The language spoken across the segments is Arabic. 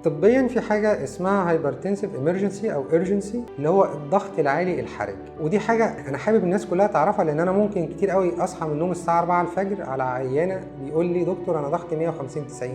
طبيا في حاجه اسمها هايبرتنسيف ايمرجنسي او ايرجنسي، اللي هو الضغط العالي الحرج. ودي حاجه انا حابب الناس كلها تعرفها، لان انا ممكن كتير قوي اصحى من النوم الساعه 4 الفجر على عيانه بيقول لي دكتور انا ضغطي 150 90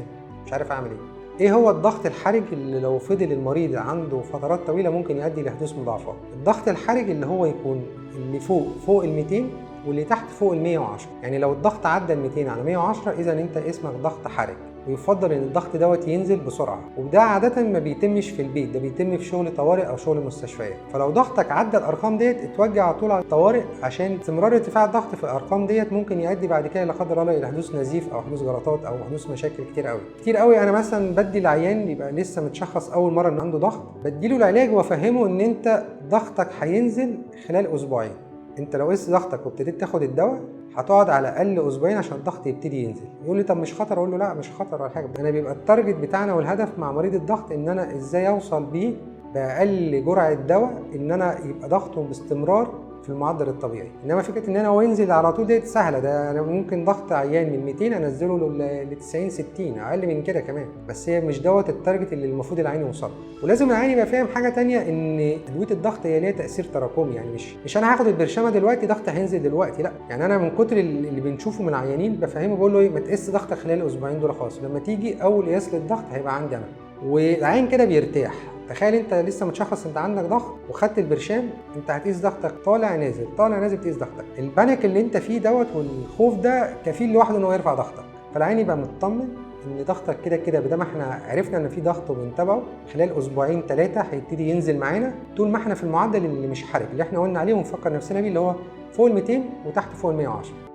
مش عارف اعمل ايه. ايه هو الضغط الحرج اللي لو فضل المريض عنده فترات طويله ممكن يؤدي لحدوث مضاعفات؟ الضغط الحرج اللي هو يكون اللي فوق ال 200 واللي تحت فوق ال 110. يعني لو الضغط عدى ال 200 على 110 اذا انت اسمك ضغط حرج، ويفضل ان الضغط دوت ينزل بسرعه. وده عاده ما بيتمش في البيت، ده بيتم في شغل طوارئ او شغل مستشفيات. فلو ضغطك عدى الارقام ديت اتوجه على طول على الطوارئ، عشان استمرار ارتفاع الضغط في الارقام ديت ممكن يؤدي بعد كده لا قدر الله الى حدوث نزيف او حدوث جلطات او حدوث مشاكل كتير قوي. كتير قوي انا مثلا بدي العيان يبقى لسه متشخص اول مره ان عنده ضغط، بديله العلاج وافهمه ان انت ضغطك هينزل خلال اسبوعين. انت لو قست ضغطك وابتديت تاخد الدواء هتقعد على الاقل اسبوعين عشان الضغط يبتدي ينزل. يقول لي طب مش خطر؟ اقول له لا مش خطر ولا حاجه. انا بيبقى التارجت بتاعنا والهدف مع مريض الضغط ان انا ازاي اوصل بيه باقل جرعه دواء ان انا يبقى ضغطه باستمرار في المعدل الطبيعي. انما فكره ان انا هو ينزل على طول ديت سهله، ده انا ممكن ضغط عيان من 200 انزله ل 90 60 اقل من كده كمان، بس هي مش دوت التارجت اللي المفروض العين يوصل. ولازم العين يبقى فاهم حاجه ثانيه، ان ادويه الضغط هي ليها تاثير تراكمي. يعني مش انا هاخد البرشامه دلوقتي ضغطي هينزل دلوقتي، لا. يعني انا من كتر اللي بنشوفه من العيانين بفهمه بقول له ايه، ما تقيس ضغطك خلال الاسبوعين دول خالص، لما تيجي اول قياس للضغط هيبقى عندي انا، والعين كده بيرتاح. تخيل انت لسه متشخص انت عندك ضغط وخدت البرشام، انت هتقيس ضغطك طالع نازل طالع نازل، تقيس ضغطك. البانيك اللي انت فيه دوت والخوف ده كفيل لوحده ان هو يرفع ضغطك. فالعين يبقى مطمن ان ضغطك كده كده بدل ما احنا عرفنا ان في ضغط وبنتابعه خلال اسبوعين 3 هيبتدي ينزل معانا طول ما احنا في المعدل اللي مش حرج اللي احنا قلنا عليه ونفكر نفسنا بيه، اللي هو فوق ال 200 وتحت فوق ال 110.